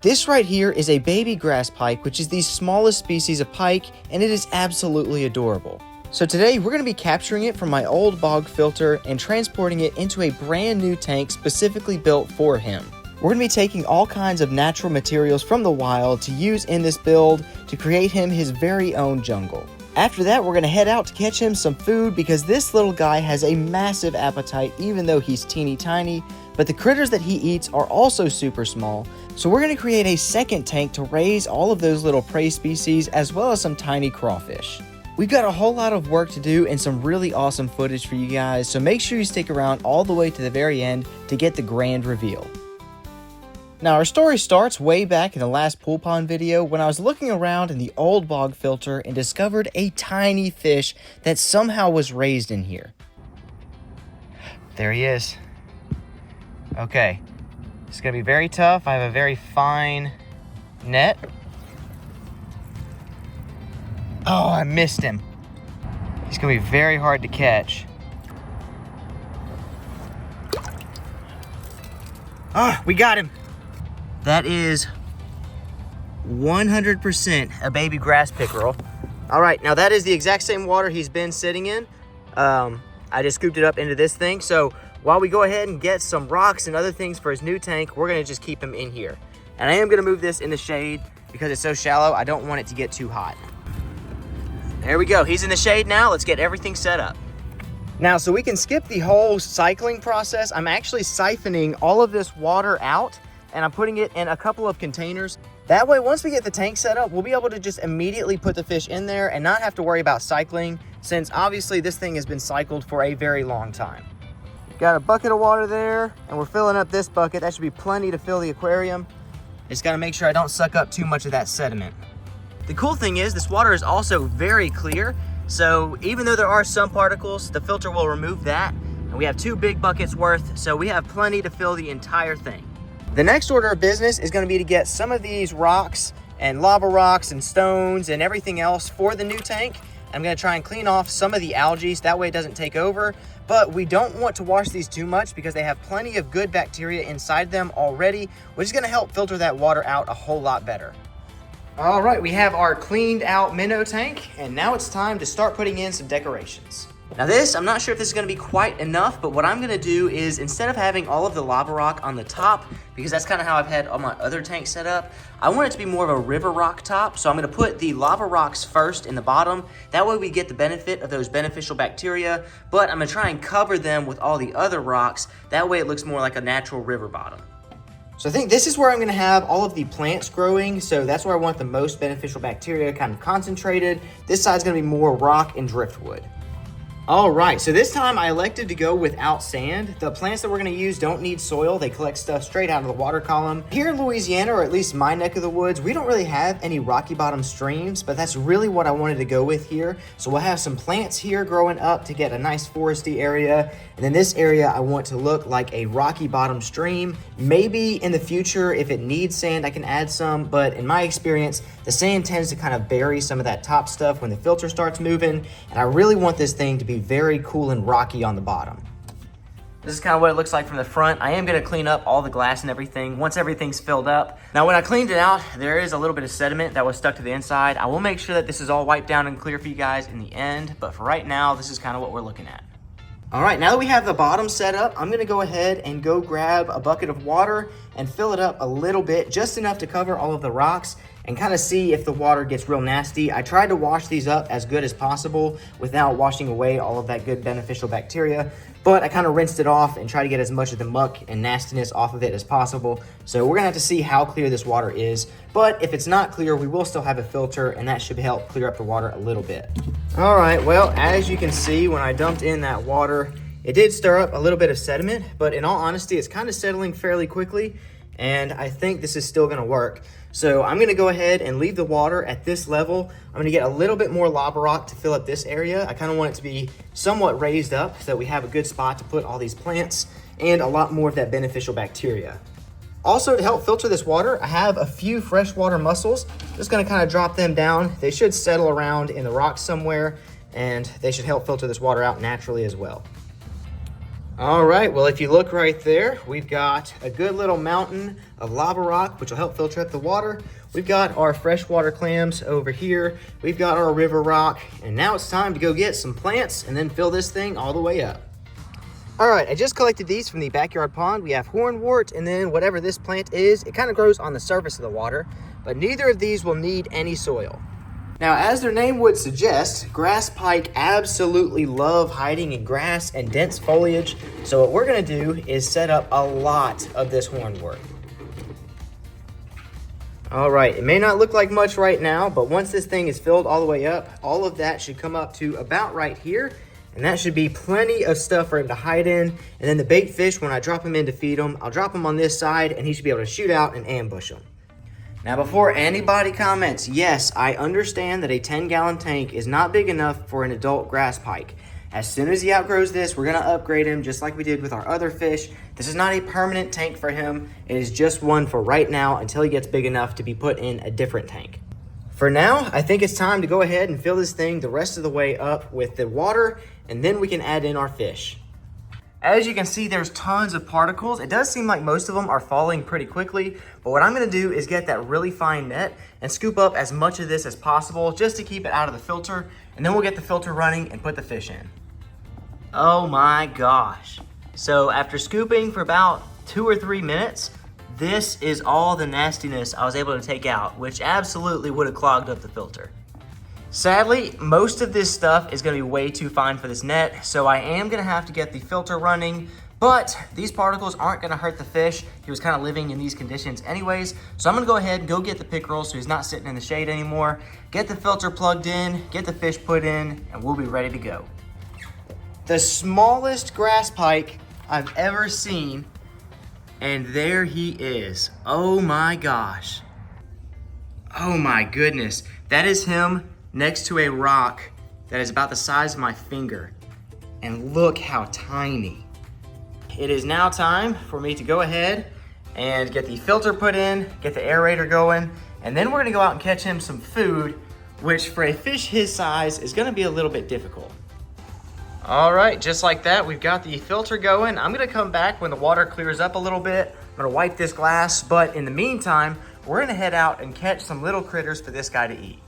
This right here is a baby grass pike, which is the smallest species of pike, and it is absolutely adorable. So today we're going to be capturing it from my old bog filter and transporting it into a brand new tank specifically built for him. We're going to be taking all kinds of natural materials from the wild to use in this build to create him his very own jungle. After that, we're going to head out to catch him some food because this little guy has a massive appetite even though he's teeny tiny, but the critters that he eats are also super small. So we're going to create a second tank to raise all of those little prey species as well as some tiny crawfish. We've got a whole lot of work to do and some really awesome footage for you guys, so make sure you stick around all the way to the very end to get the grand reveal. Now our story starts way back in the last pool pond video when I was looking around in the old bog filter and discovered a tiny fish that somehow was raised in here. There he is. Okay, it's gonna be very tough. I have a very fine net. Oh, I missed him. He's gonna be very hard to catch. Ah, we got him. That is 100% a baby grass pickerel. All right, now that is the exact same water he's been sitting in. I just scooped it up into this thing. So while we go ahead and get some rocks and other things for his new tank, we're gonna just keep him in here. And I am gonna move this in the shade because it's so shallow, I don't want it to get too hot. There we go, he's in the shade now. Let's get everything set up. Now, so we can skip the whole cycling process, I'm actually siphoning all of this water out and I'm putting it in a couple of containers. That way, once we get the tank set up, we'll be able to just immediately put the fish in there and not have to worry about cycling, since obviously this thing has been cycled for a very long time. Got a bucket of water there, and we're filling up this bucket. That should be plenty to fill the aquarium. Just gotta make sure I don't suck up too much of that sediment. The cool thing is this water is also very clear, so even though there are some particles, the filter will remove that, and we have 2 big buckets worth, so we have plenty to fill the entire thing. The next order of business is going to be to get some of these rocks and lava rocks and stones and everything else for the new tank. I'm going to try and clean off some of the algae so that way it doesn't take over, but we don't want to wash these too much because they have plenty of good bacteria inside them already, which is going to help filter that water out a whole lot better. All right, we have our cleaned out minnow tank, and now it's time to start putting in some decorations. Now this, I'm not sure if this is gonna be quite enough, but what I'm gonna do is instead of having all of the lava rock on the top, because that's kind of how I've had all my other tanks set up, I want it to be more of a river rock top. So I'm gonna put the lava rocks first in the bottom. That way we get the benefit of those beneficial bacteria, but I'm gonna try and cover them with all the other rocks. That way it looks more like a natural river bottom. So I think this is where I'm gonna have all of the plants growing. So that's where I want the most beneficial bacteria kind of concentrated. This side's gonna be more rock and driftwood. All right, so this time I elected to go without sand. The plants that we're gonna use don't need soil. They collect stuff straight out of the water column. Here in Louisiana, or at least my neck of the woods, we don't really have any rocky bottom streams, but that's really what I wanted to go with here. So we'll have some plants here growing up to get a nice foresty area. And then this area I want to look like a rocky bottom stream. Maybe in the future, if it needs sand, I can add some, but in my experience, the sand tends to kind of bury some of that top stuff when the filter starts moving. And I really want this thing to be very cool and rocky on the bottom. This is kind of what it looks like from the front. I am gonna clean up all the glass and everything once everything's filled up. Now, when I cleaned it out, there is a little bit of sediment that was stuck to the inside. I will make sure that this is all wiped down and clear for you guys in the end, but for right now, this is kind of what we're looking at. All right, now that we have the bottom set up, I'm gonna go ahead and go grab a bucket of water and fill it up a little bit, just enough to cover all of the rocks and kind of see if the water gets real nasty. I tried to wash these up as good as possible without washing away all of that good beneficial bacteria, but I kind of rinsed it off and tried to get as much of the muck and nastiness off of it as possible. So we're gonna have to see how clear this water is, but if it's not clear, we will still have a filter and that should help clear up the water a little bit. All right, well, as you can see, when I dumped in that water, it did stir up a little bit of sediment, but in all honesty, it's kind of settling fairly quickly, and I think this is still gonna work. So I'm gonna go ahead and leave the water at this level. I'm gonna get a little bit more lava rock to fill up this area. I kind of want it to be somewhat raised up so that we have a good spot to put all these plants and a lot more of that beneficial bacteria. Also, to help filter this water, I have a few freshwater mussels. Just gonna kind of drop them down. They should settle around in the rocks somewhere, and they should help filter this water out naturally as well. All right, well, if you look right there, we've got a good little mountain of lava rock, which will help filter up the water. We've got our freshwater clams over here. We've got our river rock, and now it's time to go get some plants and then fill this thing all the way up. All right, I just collected these from the backyard pond. We have hornwort, and then whatever this plant is, it kind of grows on the surface of the water, but neither of these will need any soil. Now, as their name would suggest, grass pike absolutely love hiding in grass and dense foliage. So what we're gonna do is set up a lot of this hornwort. All right, it may not look like much right now, but once this thing is filled all the way up, all of that should come up to about right here. And that should be plenty of stuff for him to hide in. And then the bait fish, when I drop him in to feed him, I'll drop him on this side and he should be able to shoot out and ambush them. Now, before anybody comments, yes, I understand that a 10-gallon tank is not big enough for an adult grass pike. As soon as he outgrows this, we're gonna upgrade him just like we did with our other fish. This is not a permanent tank for him. It is just one for right now until he gets big enough to be put in a different tank. For now, I think it's time to go ahead and fill this thing the rest of the way up with the water, and then we can add in our fish. As you can see, there's tons of particles. It does seem like most of them are falling pretty quickly, but what I'm gonna do is get that really fine net and scoop up as much of this as possible just to keep it out of the filter, and then we'll get the filter running and put the fish in. Oh my gosh. So after scooping for about 2 or 3 minutes, this is all the nastiness I was able to take out, which absolutely would have clogged up the filter. Sadly, most of this stuff is gonna be way too fine for this net, so I am gonna have to get the filter running, but these particles aren't gonna hurt the fish. He was kind of living in these conditions anyways, so I'm gonna go ahead and go get the pickerel so he's not sitting in the shade anymore, get the filter plugged in, get the fish put in, and we'll be ready to go. The smallest grass pike I've ever seen, and there he is. Oh my gosh. Oh my goodness. That is him next to a rock that is about the size of my finger. And look how tiny. It is now time for me to go ahead and get the filter put in, get the aerator going, and then we're gonna go out and catch him some food, which for a fish his size is gonna be a little bit difficult. All right, just like that, we've got the filter going. I'm gonna come back when the water clears up a little bit. I'm gonna wipe this glass, but in the meantime, we're gonna head out and catch some little critters for this guy to eat.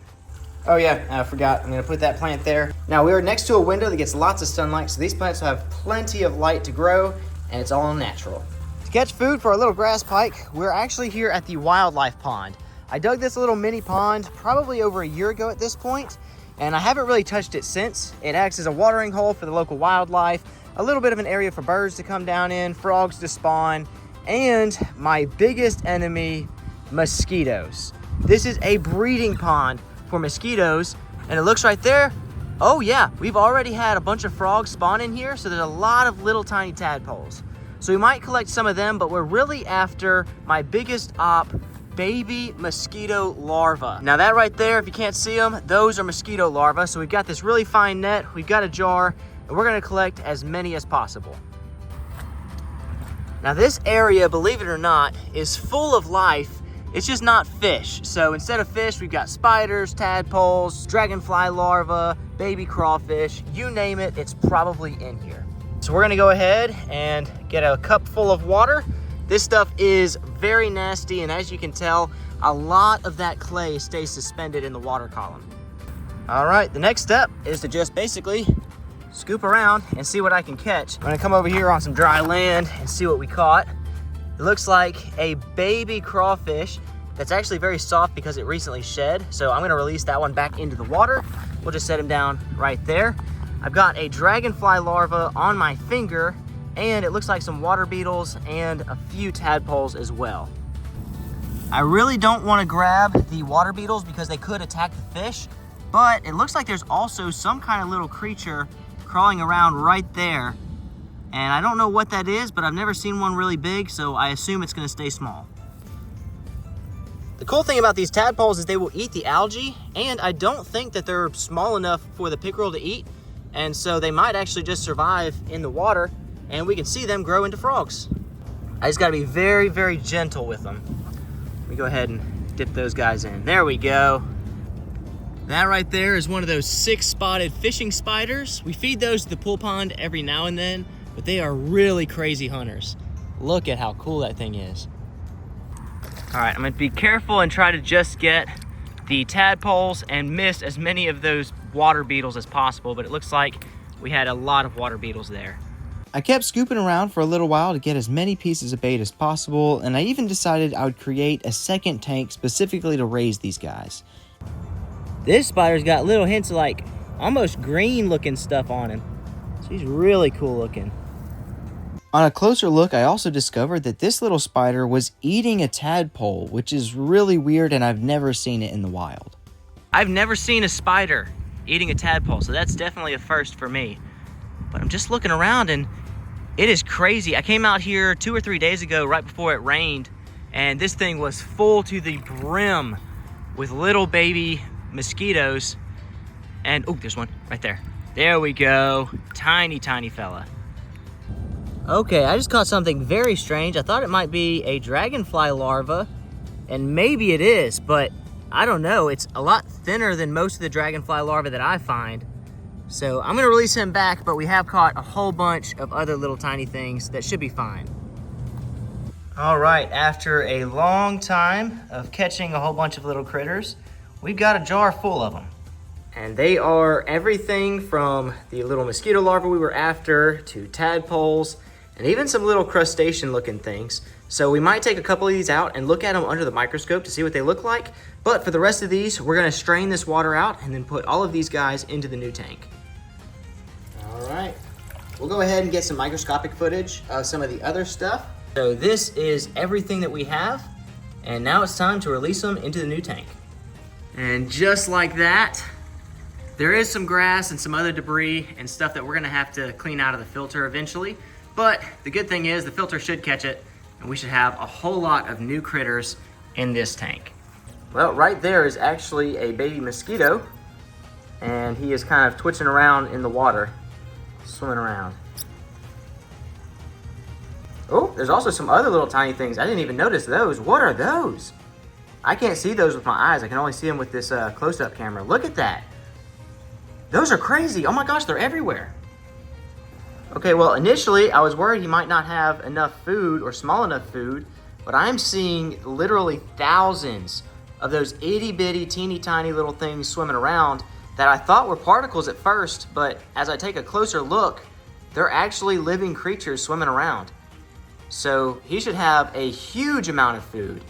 Oh yeah, I forgot, I'm gonna put that plant there. Now we are next to a window that gets lots of sunlight, so these plants will have plenty of light to grow, and it's all natural. To catch food for our little grass pike, we're actually here at the wildlife pond. I dug this little mini pond probably over a year ago at this point, and I haven't really touched it since. It acts as a watering hole for the local wildlife, a little bit of an area for birds to come down in, frogs to spawn, and my biggest enemy, mosquitoes. This is a breeding pond for mosquitoes, and it looks right there. Oh yeah, we've already had a bunch of frogs spawn in here, so there's a lot of little tiny tadpoles. So we might collect some of them, but we're really after my biggest op, baby mosquito larvae. Now that right there, if you can't see them, those are mosquito larvae. So we've got this really fine net, we've got a jar, and we're gonna collect as many as possible. Now this area, believe it or not, is full of life. It's just not fish. So instead of fish, we've got spiders, tadpoles, dragonfly larvae, baby crawfish, you name it, it's probably in here. So we're gonna go ahead and get a cup full of water. This stuff is very nasty, and as you can tell, a lot of that clay stays suspended in the water column. All right, the next step is to just basically scoop around and see what I can catch. I'm gonna come over here on some dry land and see what we caught. It looks like a baby crawfish that's actually very soft because it recently shed. So I'm gonna release that one back into the water. We'll just set him down right there. I've got a dragonfly larva on my finger, and it looks like some water beetles and a few tadpoles as well. I really don't want to grab the water beetles because they could attack the fish, but it looks like there's also some kind of little creature crawling around right there. And I don't know what that is, but I've never seen one really big, so I assume it's gonna stay small. The cool thing about these tadpoles is they will eat the algae, and I don't think that they're small enough for the pickerel to eat, and so they might actually just survive in the water, and we can see them grow into frogs. I just gotta be very, very gentle with them. Let me go ahead and dip those guys in. There we go. That right there is one of those 6-spotted fishing spiders. We feed those to the pool pond every now and then, but they are really crazy hunters. Look at how cool that thing is. All right, I'm gonna be careful and try to just get the tadpoles and miss as many of those water beetles as possible, but it looks like we had a lot of water beetles there. I kept scooping around for a little while to get as many pieces of bait as possible, and I even decided I would create a second tank specifically to raise these guys. This spider's got little hints of like almost green looking stuff on him. So he's really cool looking. On a closer look, I also discovered that this little spider was eating a tadpole, which is really weird and I've never seen it in the wild. I've never seen a spider eating a tadpole, so that's definitely a first for me. But I'm just looking around and it is crazy. I came out here 2 or 3 days ago right before it rained, and this thing was full to the brim with little baby mosquitoes. And oh, there's one right there. There we go. Tiny, tiny fella. Okay, I just caught something very strange. I thought it might be a dragonfly larva, and maybe it is, but I don't know. It's a lot thinner than most of the dragonfly larvae that I find. So I'm gonna release him back, but we have caught a whole bunch of other little tiny things that should be fine. All right, after a long time of catching a whole bunch of little critters, we've got a jar full of them. And they are everything from the little mosquito larvae we were after to tadpoles and even some little crustacean looking things. So we might take a couple of these out and look at them under the microscope to see what they look like. But for the rest of these, we're gonna strain this water out and then put all of these guys into the new tank. All right, we'll go ahead and get some microscopic footage of some of the other stuff. So this is everything that we have. And now it's time to release them into the new tank. And just like that, there is some grass and some other debris and stuff that we're gonna have to clean out of the filter eventually. But the good thing is the filter should catch it, and we should have a whole lot of new critters in this tank. Well, right there is actually a baby mosquito, and he is kind of twitching around in the water, swimming around. Oh, there's also some other little tiny things. I didn't even notice those. What are those? I can't see those with my eyes. I can only see them with this close-up camera. Look at that. Those are crazy. Oh my gosh, they're everywhere. Okay, well, initially I was worried he might not have enough food or small enough food, but I'm seeing literally thousands of those itty-bitty, teeny-tiny little things swimming around that I thought were particles at first, but as I take a closer look, they're actually living creatures swimming around. So he should have a huge amount of food.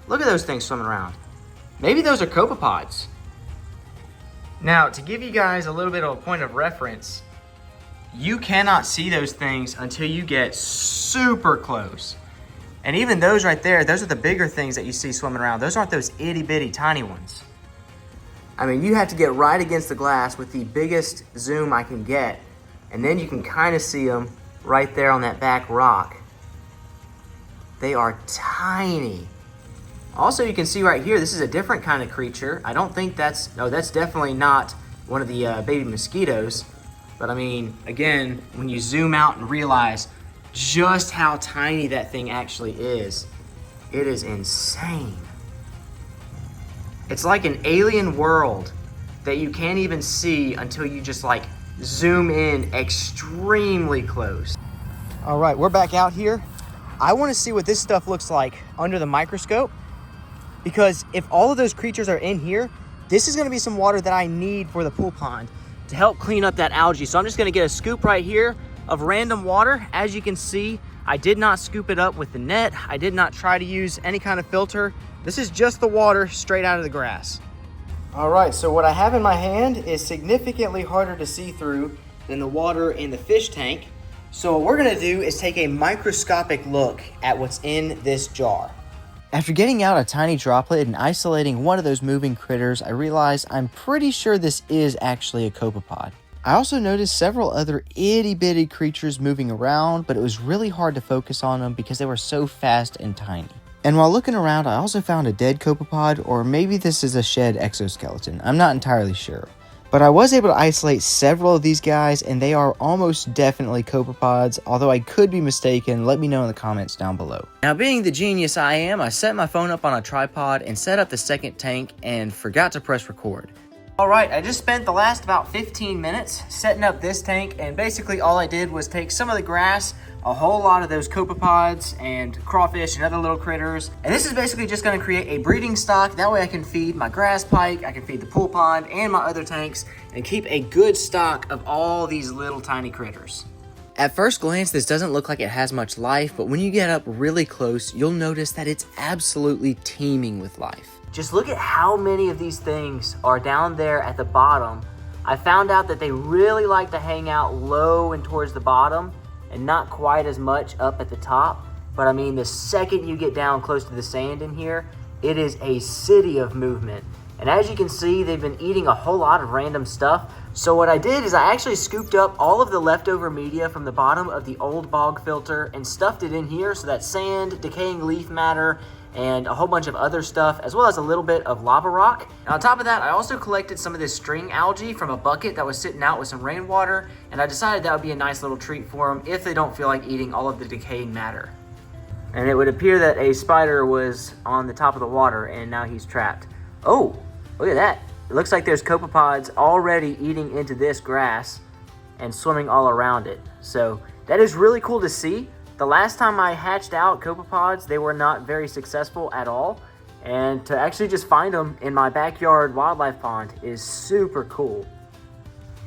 Look at those things swimming around. Maybe those are copepods. Now, to give you guys a little bit of a point of reference, you cannot see those things until you get super close. And even those right there, those are the bigger things that you see swimming around. Those aren't those itty bitty tiny ones. I mean, you have to get right against the glass with the biggest zoom I can get, and then you can kind of see them right there on that back rock. They are tiny. Also, you can see right here, this is a different kind of creature. I don't think that's, no, that's definitely not one of the baby mosquitoes. But I mean, again, when you zoom out and realize just how tiny that thing actually is, it is insane. It's like an alien world that you can't even see until you just like zoom in extremely close. All right, we're back out here. I want to see what this stuff looks like under the microscope, because if all of those creatures are in here, this is going to be some water that I need for the pool pond to help clean up that algae. So I'm just gonna get a scoop right here of random water. As you can see, I did not scoop it up with the net. I did not try to use any kind of filter. This is just the water straight out of the grass. All right, so what I have in my hand is significantly harder to see through than the water in the fish tank. So what we're gonna do is take a microscopic look at what's in this jar. After getting out a tiny droplet and isolating one of those moving critters, I realized I'm pretty sure this is actually a copepod. I also noticed several other itty-bitty creatures moving around, but it was really hard to focus on them because they were so fast and tiny. And while looking around, I also found a dead copepod, or maybe this is a shed exoskeleton. I'm not entirely sure. But I was able to isolate several of these guys, and they are almost definitely copepods, although I could be mistaken. Let me know in the comments down below. Now, being the genius I am, I set my phone up on a tripod and set up the second tank and forgot to press record. All right, I just spent the last about 15 minutes setting up this tank, and basically all I did was take some of the grass, a whole lot of those copepods and crawfish and other little critters, and this is basically just gonna create a breeding stock. That way I can feed my grass pike, I can feed the pool pond and my other tanks, and keep a good stock of all these little tiny critters. At first glance, this doesn't look like it has much life, but when you get up really close, you'll notice that it's absolutely teeming with life. Just look at how many of these things are down there at the bottom. I found out that they really like to hang out low and towards the bottom and not quite as much up at the top. But I mean, the second you get down close to the sand in here, it is a city of movement. And as you can see, they've been eating a whole lot of random stuff. So what I did is I actually scooped up all of the leftover media from the bottom of the old bog filter and stuffed it in here, so that sand, decaying leaf matter, and a whole bunch of other stuff, as well as a little bit of lava rock. And on top of that, I also collected some of this string algae from a bucket that was sitting out with some rainwater, and I decided that would be a nice little treat for them if they don't feel like eating all of the decaying matter. And it would appear that a spider was on the top of the water, and now he's trapped. Oh, look at that. It looks like there's copepods already eating into this grass and swimming all around it. So that is really cool to see. The last time I hatched out copepods, they were not very successful at all. And to actually just find them in my backyard wildlife pond is super cool.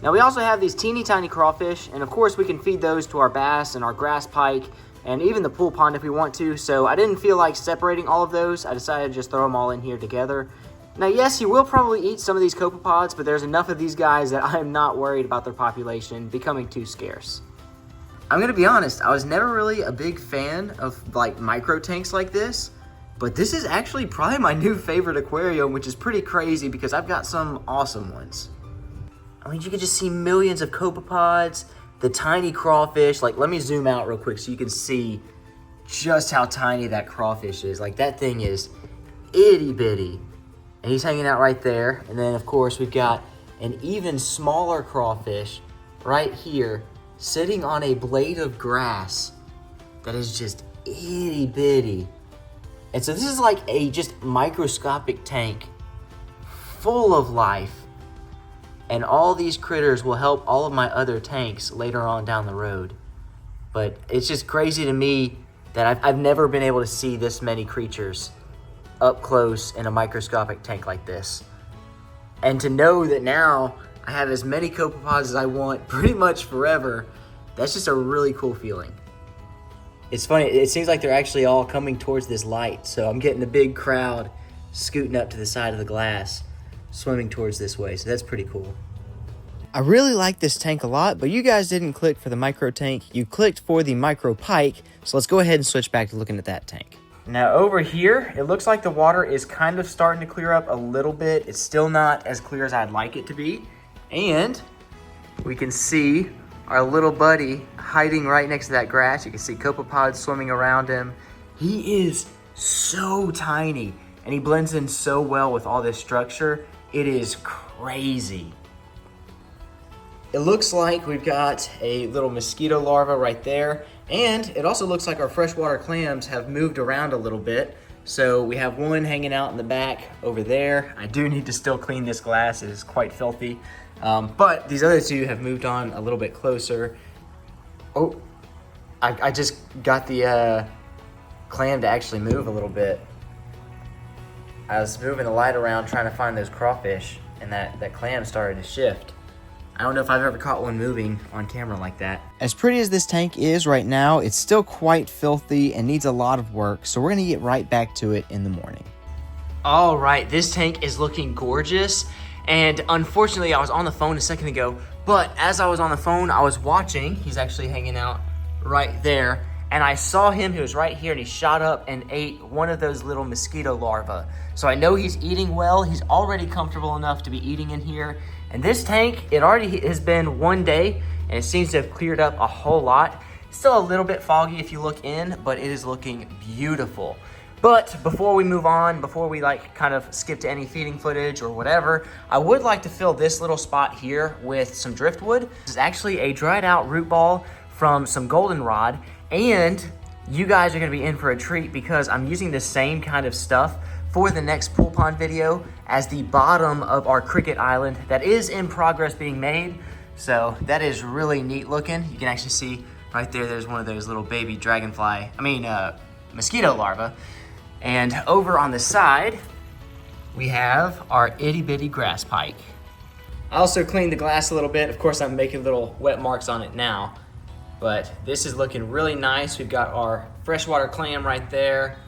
Now we also have these teeny tiny crawfish, and of course we can feed those to our bass and our grass pike and even the pool pond if we want to. So I didn't feel like separating all of those. I decided to just throw them all in here together. Now yes, you will probably eat some of these copepods, but there's enough of these guys that I'm not worried about their population becoming too scarce. I'm gonna be honest, I was never really a big fan of like micro tanks like this, but this is actually probably my new favorite aquarium, which is pretty crazy because I've got some awesome ones. I mean, you can just see millions of copepods, the tiny crawfish. Like, let me zoom out real quick so you can see just how tiny that crawfish is. Like, that thing is itty bitty, and he's hanging out right there. And then of course we've got an even smaller crawfish right here, sitting on a blade of grass that is just itty bitty. And so this is like a just microscopic tank full of life. And all these critters will help all of my other tanks later on down the road. But it's just crazy to me that I've never been able to see this many creatures up close in a microscopic tank like this. And to know that now I have as many copepods as I want pretty much forever, that's just a really cool feeling. It's funny, it seems like they're actually all coming towards this light, so I'm getting a big crowd scooting up to the side of the glass, swimming towards this way, so that's pretty cool. I really like this tank a lot, but you guys didn't click for the micro tank, you clicked for the micro pike, so let's go ahead and switch back to looking at that tank. Now over here, it looks like the water is kind of starting to clear up a little bit. It's still not as clear as I'd like it to be. And we can see our little buddy hiding right next to that grass. You can see copepods swimming around him. He is so tiny and he blends in so well with all this structure. It is crazy. It looks like we've got a little mosquito larva right there. And it also looks like our freshwater clams have moved around a little bit. So we have one hanging out in the back over there. I do need to still clean this glass. It is quite filthy. But these other two have moved on a little bit closer. Oh, I just got the clam to actually move a little bit. I was moving the light around trying to find those crawfish, and that clam started to shift. I don't know if I've ever caught one moving on camera like that. As pretty as this tank is right now, it's still quite filthy and needs a lot of work, so we're gonna get right back to it in the morning. All right, this tank is looking gorgeous, and unfortunately I was on the phone a second ago, but as I was on the phone, I was watching, he's actually hanging out right there, and I saw him, he was right here, and he shot up and ate one of those little mosquito larvae. So I know he's eating well, he's already comfortable enough to be eating in here. And this tank, it already has been one day, and it seems to have cleared up a whole lot. Still a little bit foggy if you look in, but it is looking beautiful. But before we move on, before we kind of skip to any feeding footage or whatever, I would like to fill this little spot here with some driftwood. This is actually a dried out root ball from some goldenrod, and you guys are gonna be in for a treat because I'm using the same kind of stuff for the next pool pond video as the bottom of our cricket island that is in progress being made. So that is really neat looking. You can actually see right there, there's one of those little baby mosquito larvae. And over on the side, we have our itty bitty grass pike. I also cleaned the glass a little bit. Of course, I'm making little wet marks on it now, but this is looking really nice. We've got our freshwater clam right there.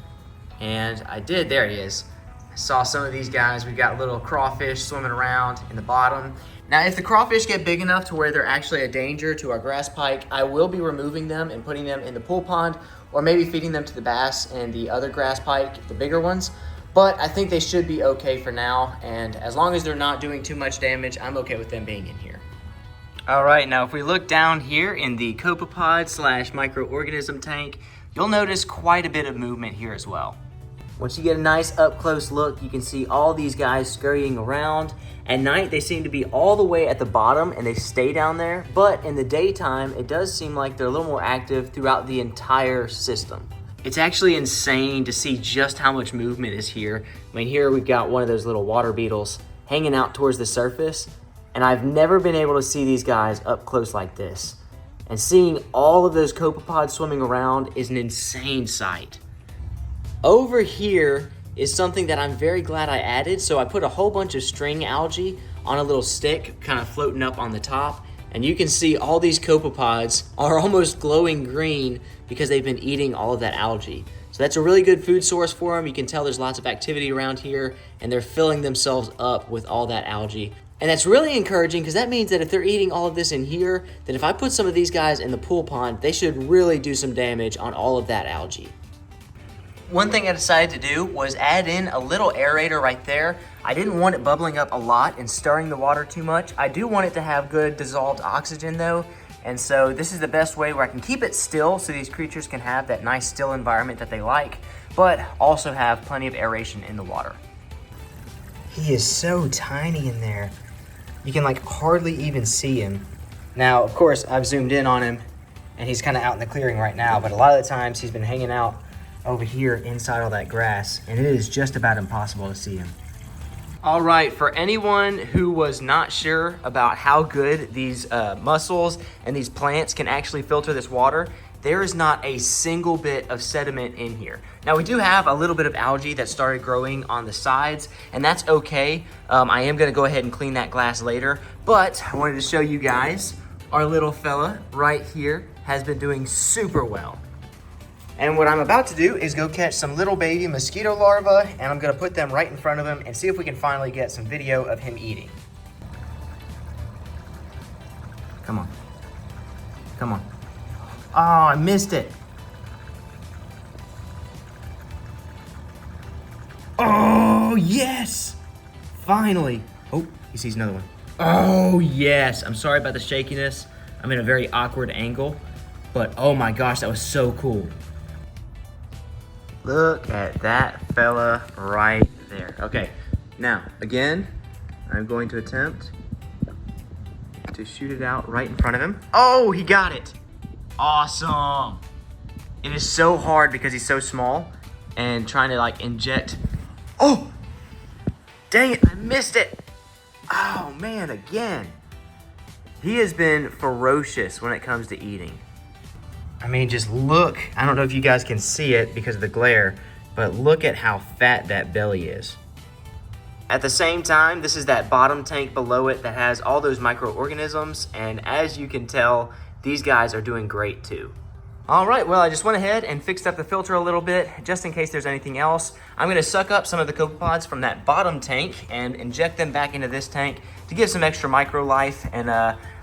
And there he is. I saw some of these guys. We've got little crawfish swimming around in the bottom. Now, if the crawfish get big enough to where they're actually a danger to our grass pike, I will be removing them and putting them in the pool pond, or maybe feeding them to the bass and the other grass pike, the bigger ones. But I think they should be okay for now, and as long as they're not doing too much damage, I'm okay with them being in here. All right, now if we look down here in the copepod / microorganism tank, you'll notice quite a bit of movement here as well. Once you get a nice up close look, you can see all these guys scurrying around. At night, they seem to be all the way at the bottom and they stay down there. But in the daytime, it does seem like they're a little more active throughout the entire system. It's actually insane to see just how much movement is here. I mean, here we've got one of those little water beetles hanging out towards the surface. And I've never been able to see these guys up close like this. And seeing all of those copepods swimming around is an insane sight. Over here is something that I'm very glad I added. So I put a whole bunch of string algae on a little stick, kind of floating up on the top. And you can see all these copepods are almost glowing green because they've been eating all of that algae. So that's a really good food source for them. You can tell there's lots of activity around here and they're filling themselves up with all that algae. And that's really encouraging because that means that if they're eating all of this in here, then if I put some of these guys in the pool pond, they should really do some damage on all of that algae. One thing I decided to do was add in a little aerator right there. I didn't want it bubbling up a lot and stirring the water too much. I do want it to have good dissolved oxygen though. And so this is the best way where I can keep it still so these creatures can have that nice still environment that they like, but also have plenty of aeration in the water. He is so tiny in there. You can like hardly even see him. Now, of course, I've zoomed in on him and he's kind of out in the clearing right now, but a lot of the times he's been hanging out over here inside all that grass, and it is just about impossible to see him. All right, for anyone who was not sure about how good these mussels and these plants can actually filter this water, there is not a single bit of sediment in here. Now we do have a little bit of algae that started growing on the sides, and that's okay. I am gonna go ahead and clean that glass later, but I wanted to show you guys our little fella right here has been doing super well. And what I'm about to do is go catch some little baby mosquito larvae, and I'm gonna put them right in front of him and see if we can finally get some video of him eating. Come on. Come on. Oh, I missed it. Oh, yes! Finally. Oh, he sees another one. Oh, yes. I'm sorry about the shakiness. I'm in a very awkward angle, but oh my gosh, that was so cool. Look at that fella right there. Okay, now, again, I'm going to attempt to shoot it out right in front of him. Oh, he got it. Awesome. It is so hard because he's so small and trying to like inject. Oh, dang it, I missed it. Oh man, again. He has been ferocious when it comes to eating. I mean, just look. I don't know if you guys can see it because of the glare, but look at how fat that belly is. At the same time, this is that bottom tank below it that has all those microorganisms, and as you can tell, these guys are doing great too. All right, well, I just went ahead and fixed up the filter a little bit, just in case there's anything else. I'm gonna suck up some of the copepods from that bottom tank and inject them back into this tank to give some extra micro life, and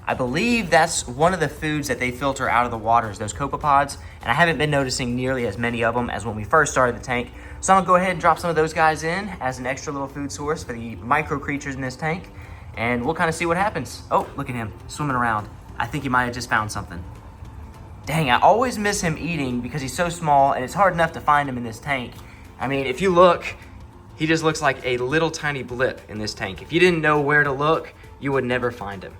I believe that's one of the foods that they filter out of the water is those copepods, and I haven't been noticing nearly as many of them as when we first started the tank. So I'm gonna go ahead and drop some of those guys in as an extra little food source for the micro creatures in this tank, and we'll kind of see what happens. Oh, look at him swimming around. I think he might have just found something. Dang, I always miss him eating because he's so small and it's hard enough to find him in this tank. I mean, if you look, he just looks like a little tiny blip in this tank. If you didn't know where to look, you would never find him.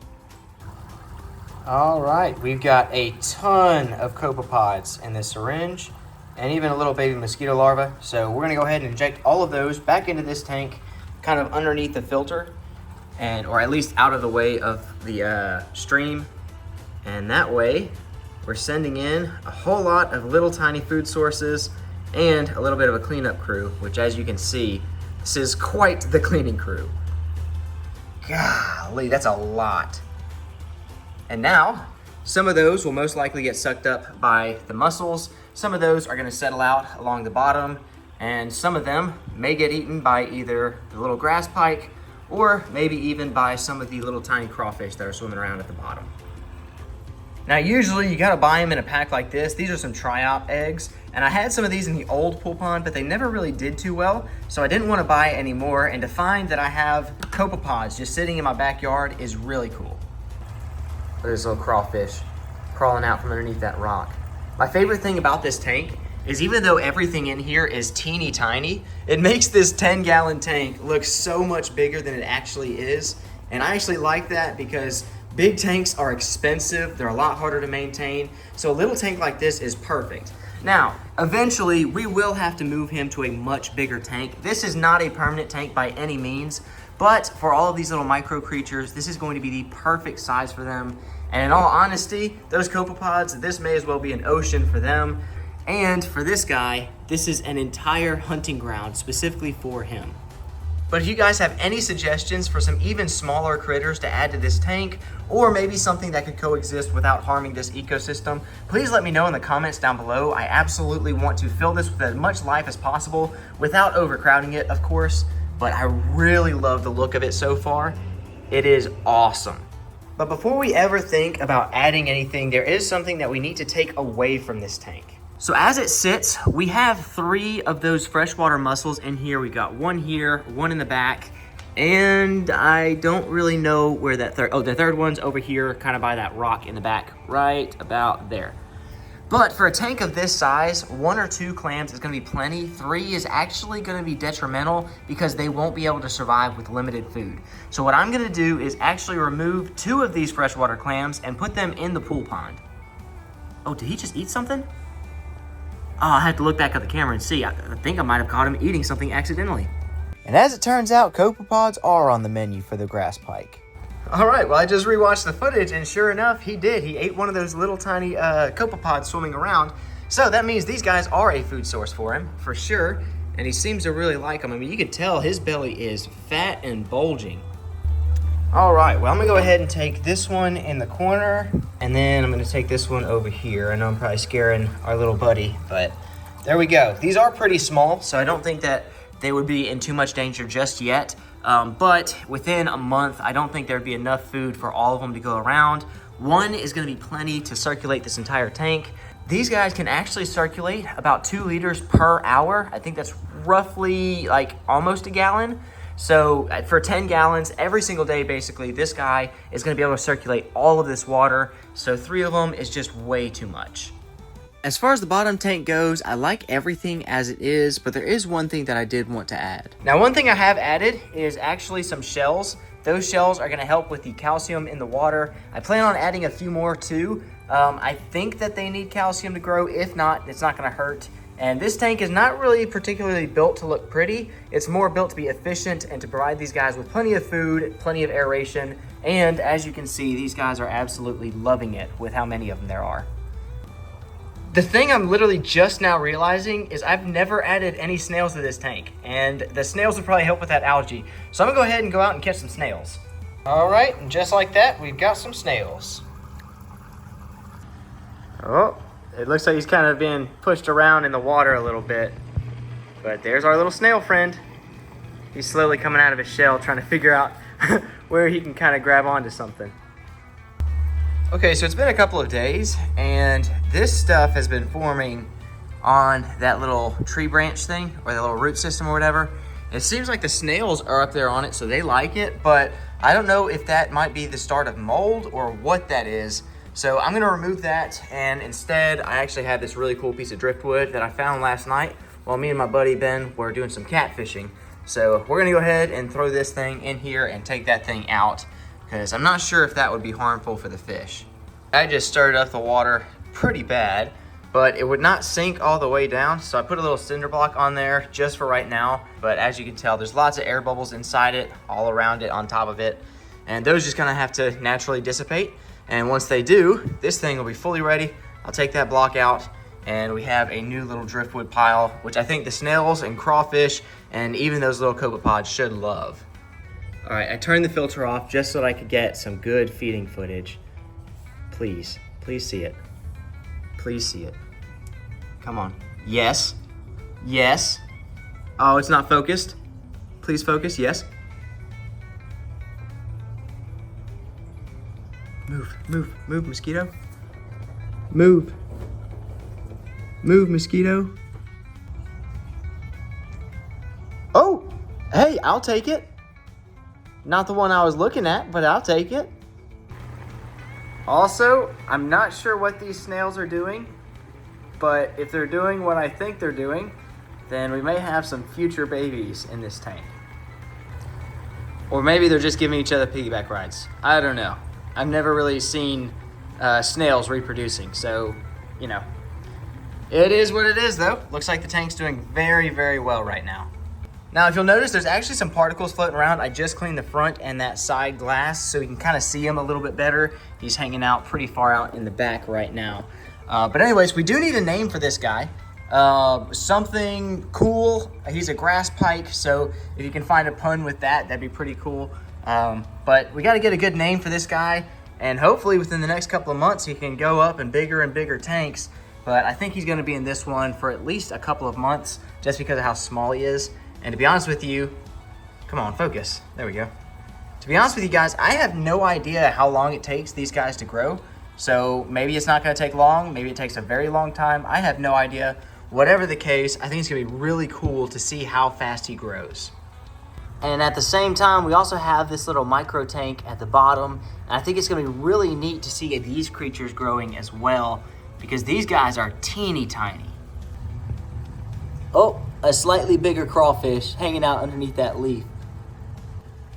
All right, we've got a ton of copepods in this syringe. and even a little baby mosquito larva. So we're gonna go ahead and inject all of those back into this tank, kind of underneath the filter, or at least out of the way of the stream. And that way, we're sending in a whole lot of little tiny food sources and a little bit of a cleanup crew, which, as you can see, this is quite the cleaning crew. Golly, that's a lot. And now, some of those will most likely get sucked up by the mussels. Some of those are gonna settle out along the bottom, and some of them may get eaten by either the little grass pike or maybe even by some of the little tiny crawfish that are swimming around at the bottom. Now, usually you gotta buy them in a pack like this. These are some tryout eggs, and I had some of these in the old pool pond, but they never really did too well, so I didn't wanna buy any more, and to find that I have copepods just sitting in my backyard is really cool. Look at this little crawfish crawling out from underneath that rock. My favorite thing about this tank is even though everything in here is teeny tiny, it makes this 10-gallon tank look so much bigger than it actually is, and I actually like that because big tanks are expensive, they're a lot harder to maintain, so a little tank like this is perfect. Now, eventually, we will have to move him to a much bigger tank. This is not a permanent tank by any means, but for all of these little micro creatures, this is going to be the perfect size for them. And in all honesty, those copepods, this may as well be an ocean for them. And for this guy, this is an entire hunting ground specifically for him. But if you guys have any suggestions for some even smaller critters to add to this tank, or maybe something that could coexist without harming this ecosystem, please let me know in the comments down below. I absolutely want to fill this with as much life as possible without overcrowding it, of course, but I really love the look of it so far. It is awesome. But before we ever think about adding anything, there is something that we need to take away from this tank. So as it sits, we have 3 of those freshwater mussels in here. We've got one here, one in the back, and I don't really know where that the third one's over here, kind of by that rock in the back, right about there. But for a tank of this size, 1 or 2 clams is gonna be plenty. 3 is actually gonna be detrimental because they won't be able to survive with limited food. So what I'm gonna do is actually remove 2 of these freshwater clams and put them in the pool pond. Oh, did he just eat something? Oh, I have to look back at the camera and see. I think I might have caught him eating something accidentally. And as it turns out, copepods are on the menu for the grass pike. All right, well, I just rewatched the footage, and sure enough, he did. He ate one of those little tiny copepods swimming around. So that means these guys are a food source for him, for sure. And he seems to really like them. I mean, you can tell his belly is fat and bulging. All right, well, I'm gonna go ahead and take this one in the corner, and then I'm gonna take this one over here. I know I'm probably scaring our little buddy, but there we go. These are pretty small, so I don't think that they would be in too much danger just yet. But within a month, I don't think there'd be enough food for all of them to go around. 1 is gonna be plenty to circulate this entire tank. These guys can actually circulate about 2 liters per hour. I think that's roughly like almost a gallon. So for 10 gallons every single day, basically, this guy is gonna be able to circulate all of this water. So 3 of them is just way too much. As far as the bottom tank goes, I like everything as it is, but there is one thing that I did want to add. Now, one thing I have added is actually some shells. Those shells are gonna help with the calcium in the water. I plan on adding a few more too. I think that they need calcium to grow. If not, it's not gonna hurt. And this tank is not really particularly built to look pretty. It's more built to be efficient and to provide these guys with plenty of food, plenty of aeration. And as you can see, these guys are absolutely loving it with how many of them there are. The thing I'm literally just now realizing is I've never added any snails to this tank, and the snails would probably help with that algae. So I'm gonna go ahead and go out and catch some snails. All right, and just like that, we've got some snails. Oh, it looks like he's kind of being pushed around in the water a little bit, but there's our little snail friend. He's slowly coming out of his shell, trying to figure out where he can kind of grab onto something. Okay, so it's been a couple of days, and this stuff has been forming on that little tree branch thing, or that little root system or whatever. It seems like the snails are up there on it, so they like it, but I don't know if that might be the start of mold or what that is. So I'm gonna remove that, and instead, I actually have this really cool piece of driftwood that I found last night while me and my buddy Ben were doing some catfishing. So we're gonna go ahead and throw this thing in here and take that thing out, because I'm not sure if that would be harmful for the fish. I just stirred up the water pretty bad, but it would not sink all the way down. So I put a little cinder block on there just for right now. But as you can tell, there's lots of air bubbles inside it, all around it, on top of it. And those just kind of have to naturally dissipate. And once they do, this thing will be fully ready. I'll take that block out and we have a new little driftwood pile, which I think the snails and crawfish and even those little copepods should love. All right, I turned the filter off just so that I could get some good feeding footage. Please, please see it. Please see it. Come on. Yes. Yes. Oh, it's not focused. Please focus. Yes. Move, move, move, mosquito. Move. Move, mosquito. Oh, hey, I'll take it. Not the one I was looking at, but I'll take it. Also, I'm not sure what these snails are doing, but if they're doing what I think they're doing, then we may have some future babies in this tank. Or maybe they're just giving each other piggyback rides. I don't know. I've never really seen snails reproducing, so, you know. It is what it is, though. Looks like the tank's doing very, very well right now. Now, if you'll notice, there's actually some particles floating around. I just cleaned the front and that side glass so you can kind of see him a little bit better. He's hanging out pretty far out in the back right now. But anyways, we do need a name for this guy. Something cool. He's a grass pike, so if you can find a pun with that, that'd be pretty cool. But we got to get a good name for this guy, and hopefully within the next couple of months, he can go up in bigger and bigger tanks. But I think he's going to be in this one for at least a couple of months just because of how small he is. And to be honest with you, come on, focus. There we go. To be honest with you guys, I have no idea how long it takes these guys to grow. So maybe it's not gonna take long, maybe it takes a very long time. I have no idea. Whatever the case, I think it's gonna be really cool to see how fast he grows. And at the same time, we also have this little micro tank at the bottom. And I think it's gonna be really neat to see these creatures growing as well, because these guys are teeny tiny. Oh, a slightly bigger crawfish hanging out underneath that leaf.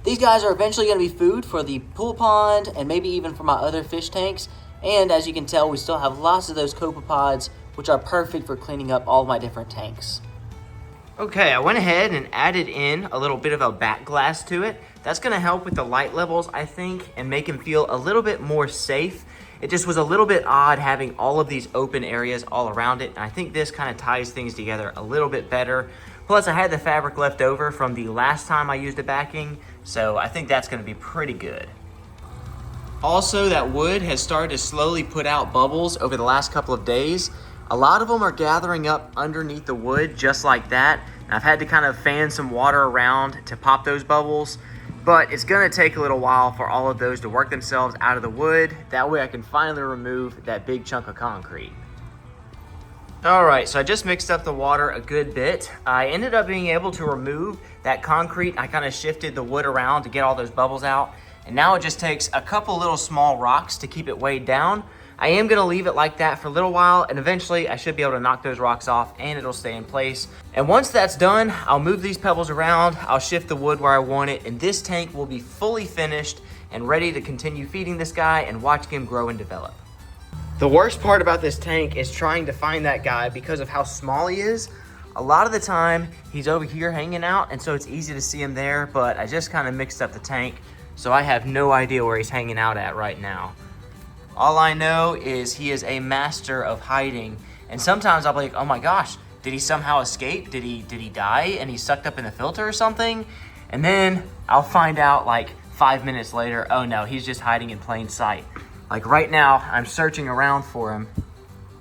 These guys are eventually going to be food for the pool pond and maybe even for my other fish tanks. And as you can tell, we still have lots of those copepods, which are perfect for cleaning up all my different tanks. Okay, I went ahead and added in a little bit of a back glass to it. That's going to help with the light levels, I think, and make him feel a little bit more safe. It just was a little bit odd having all of these open areas all around it. And I think this kind of ties things together a little bit better. Plus, I had the fabric left over from the last time I used the backing, so I think that's going to be pretty good. Also, that wood has started to slowly put out bubbles over the last couple of days. A lot of them are gathering up underneath the wood just like that. And I've had to kind of fan some water around to pop those bubbles. But it's gonna take a little while for all of those to work themselves out of the wood. That way I can finally remove that big chunk of concrete. All right, so I just mixed up the water a good bit. I ended up being able to remove that concrete. I kind of shifted the wood around to get all those bubbles out. And now it just takes a couple little small rocks to keep it weighed down. I am gonna leave it like that for a little while, and eventually I should be able to knock those rocks off and it'll stay in place. And once that's done, I'll move these pebbles around, I'll shift the wood where I want it, and this tank will be fully finished and ready to continue feeding this guy and watching him grow and develop. The worst part about this tank is trying to find that guy because of how small he is. A lot of the time, he's over here hanging out, and so it's easy to see him there, but I just kind of mixed up the tank, so I have no idea where he's hanging out at right now. All I know is he is a master of hiding. And sometimes I'll be like, oh my gosh, did he somehow escape? Did he die and he's sucked up in the filter or something? And then I'll find out like 5 minutes later, oh no, he's just hiding in plain sight. Like right now, I'm searching around for him.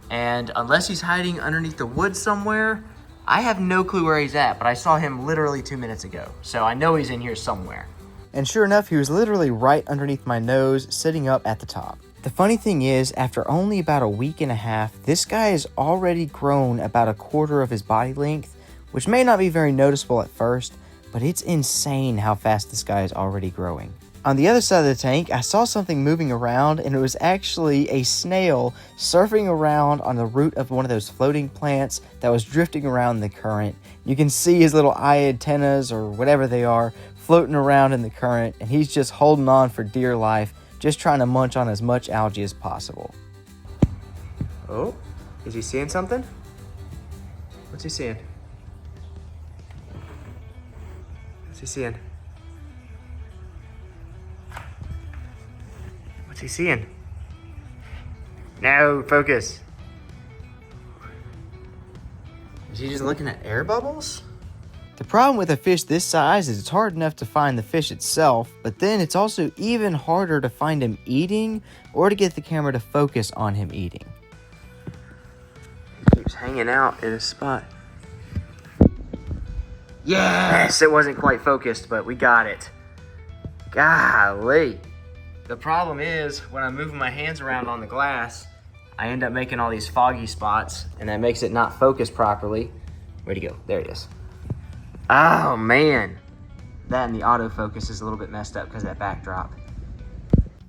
And unless he's hiding underneath the wood somewhere, I have no clue where he's at, but I saw him literally 2 minutes ago. So I know he's in here somewhere. And sure enough, he was literally right underneath my nose, sitting up at the top. The funny thing is, after only about a week and a half, this guy has already grown about 1/4 of his body length, which may not be very noticeable at first, but it's insane how fast this guy is already growing. On the other side of the tank, I saw something moving around, and it was actually a snail surfing around on the root of one of those floating plants that was drifting around in the current. You can see his little eye antennas, or whatever they are, floating around in the current, and he's just holding on for dear life, just trying to munch on as much algae as possible. Oh, Is he seeing something? What's he seeing? What's he seeing? What's he seeing? No, focus. Is he just looking at air bubbles? The problem with a fish this size is it's hard enough to find the fish itself, but then it's also even harder to find him eating or to get the camera to focus on him eating. He keeps hanging out in a spot. Yes! It wasn't quite focused, but we got it. Golly. The problem is, when I'm moving my hands around on the glass, I end up making all these foggy spots, and that makes it not focus properly. Where'd he go? There he is. Oh, man. That and the autofocus is a little bit messed up because of that backdrop.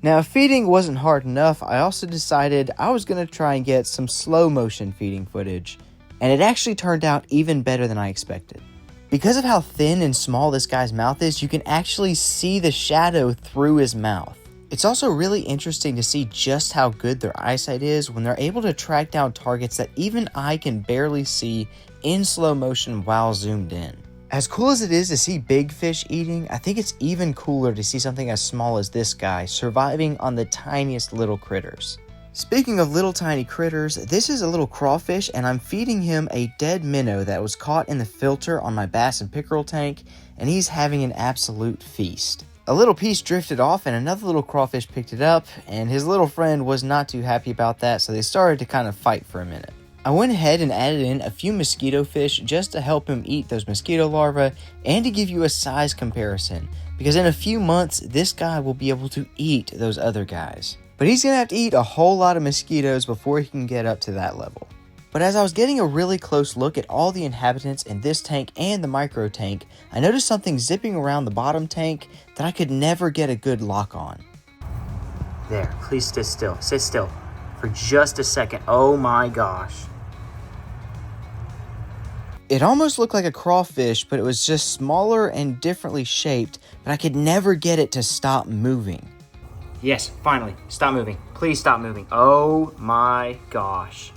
Now, if feeding wasn't hard enough, I also decided I was going to try and get some slow motion feeding footage, and it actually turned out even better than I expected. Because of how thin and small this guy's mouth is, you can actually see the shadow through his mouth. It's also really interesting to see just how good their eyesight is when they're able to track down targets that even I can barely see in slow motion while zoomed in. As cool as it is to see big fish eating, I think it's even cooler to see something as small as this guy surviving on the tiniest little critters. Speaking of little tiny critters, this is a little crawfish and I'm feeding him a dead minnow that was caught in the filter on my bass and pickerel tank, and he's having an absolute feast. A little piece drifted off and another little crawfish picked it up, and his little friend was not too happy about that, so they started to kind of fight for a minute. I went ahead and added in a few mosquito fish just to help him eat those mosquito larvae and to give you a size comparison, because in a few months this guy will be able to eat those other guys. But he's gonna have to eat a whole lot of mosquitoes before he can get up to that level. But as I was getting a really close look at all the inhabitants in this tank and the micro tank, I noticed something zipping around the bottom tank that I could never get a good lock on. There, please sit still. Sit still for just a second. Oh my gosh. It almost looked like a crawfish, but it was just smaller and differently shaped, but I could never get it to stop moving. Yes, finally, stop moving. Please stop moving. Oh my gosh.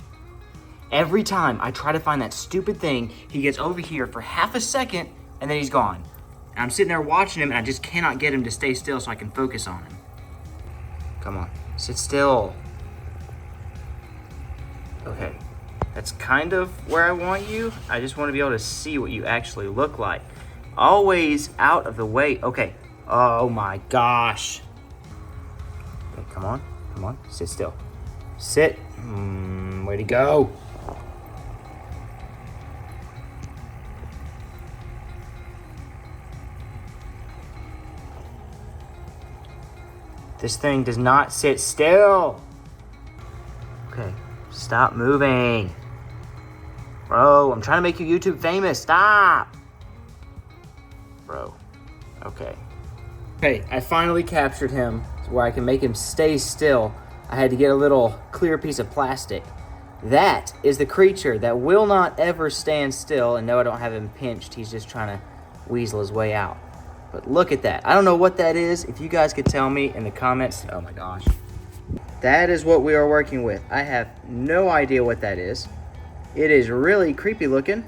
Every time I try to find that stupid thing, he gets over here for half a second and then he's gone. And I'm sitting there watching him and I just cannot get him to stay still so I can focus on him. Come on, sit still. Okay, that's kind of where I want you. I just want to be able to see what you actually look like. Always out of the way. Okay, oh my gosh. Okay, come on, sit still. Sit, where'd he go? This thing does not sit still. Okay, stop moving. Bro, I'm trying to make you YouTube famous. Stop. Bro, okay. Okay, I finally captured him to where I can make him stay still. I had to get a little clear piece of plastic. That is the creature that will not ever stand still. And no, I don't have him pinched. He's just trying to weasel his way out. But look at that. I don't know what that is. If you guys could tell me in the comments. Oh my gosh. That is what we are working with. I have no idea what that is. It is really creepy looking.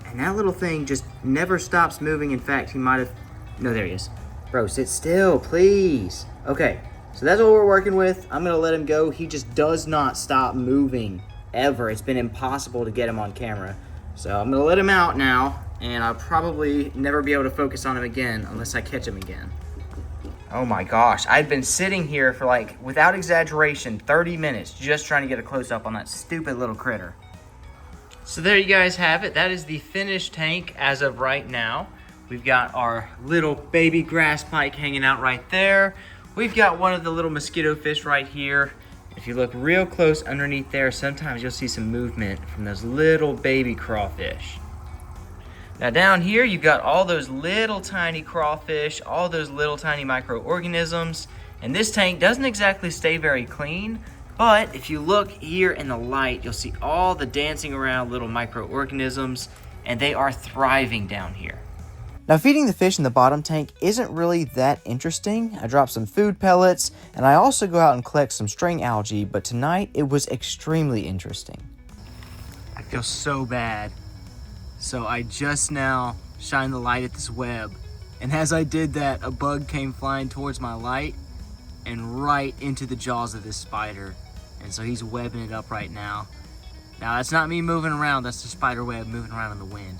And that little thing just never stops moving. In fact, he might have... No, there he is. Bro, sit still, please. Okay, so that's what we're working with. I'm going to let him go. He just does not stop moving ever. It's been impossible to get him on camera. So I'm going to let him out now. And I'll probably never be able to focus on him again unless I catch him again. Oh my gosh, I'd been sitting here for like, without exaggeration, 30 minutes just trying to get a close-up on that stupid little critter. So there you guys have it. That is the finished tank as of right now. We've got our little baby grass pike hanging out right there. We've got one of the little mosquito fish right here. If you look real close underneath there, sometimes you'll see some movement from those little baby crawfish. Now down here, you've got all those little tiny crawfish, all those little tiny microorganisms, and this tank doesn't exactly stay very clean, but if you look here in the light, you'll see all the dancing around little microorganisms, and they are thriving down here. Now feeding the fish in the bottom tank isn't really that interesting. I drop some food pellets, and I also go out and collect some string algae, but tonight it was extremely interesting. Feels so bad. So I just now shined the light at this web, and as I did that, a bug came flying towards my light and right into the jaws of this spider. And so he's webbing it up right now. Now that's not me moving around, that's the spider web moving around in the wind.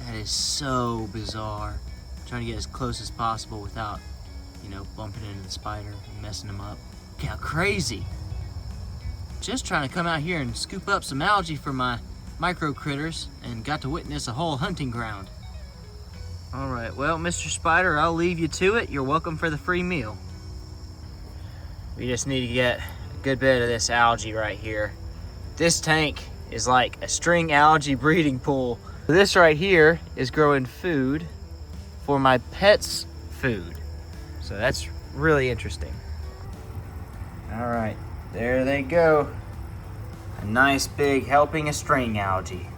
That is so bizarre. I'm trying to get as close as possible without, you know, bumping into the spider and messing him up. Look how crazy. Just trying to come out here and scoop up some algae for my micro critters and got to witness a whole hunting ground. All right, well, Mr. Spider, I'll leave you to it. You're welcome for the free meal. We just need to get a good bit of this algae right here. This tank is like a string algae breeding pool. This right here is growing food for my pets' food. So that's really interesting. All right, there they go. A nice big helping of string algae.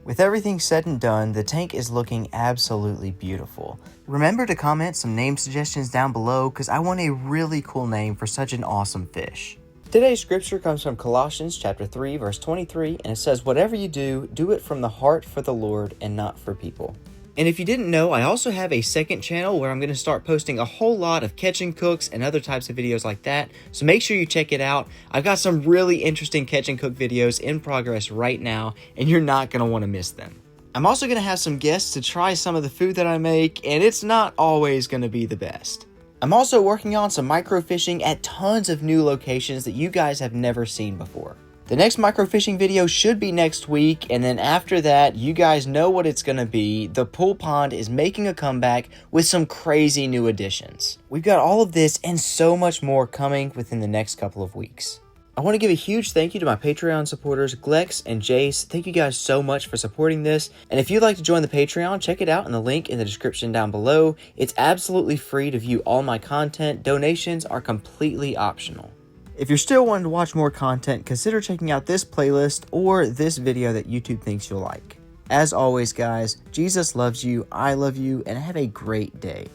With everything said and done, the tank is looking absolutely beautiful. Remember to comment some name suggestions down below because I want a really cool name for such an awesome fish. Today's scripture comes from Colossians chapter 3 verse 23, and it says, "Whatever you do, do it from the heart for the Lord and not for people." And if you didn't know, I also have a second channel where I'm going to start posting a whole lot of catch and cooks and other types of videos like that. So make sure you check it out. I've got some really interesting catch and cook videos in progress right now, and you're not going to want to miss them. I'm also going to have some guests to try some of the food that I make, and it's not always going to be the best. I'm also working on some microfishing at tons of new locations that you guys have never seen before. The next microfishing video should be next week, and then after that, you guys know what it's going to be. The pool pond is making a comeback with some crazy new additions. We've got all of this and so much more coming within the next couple of weeks. I want to give a huge thank you to my Patreon supporters, Glex and Jace. Thank you guys so much for supporting this. And if you'd like to join the Patreon, check it out in the link in the description down below. It's absolutely free to view all my content. Donations are completely optional. If you're still wanting to watch more content, consider checking out this playlist or this video that YouTube thinks you'll like. As always, guys, Jesus loves you, I love you, and have a great day.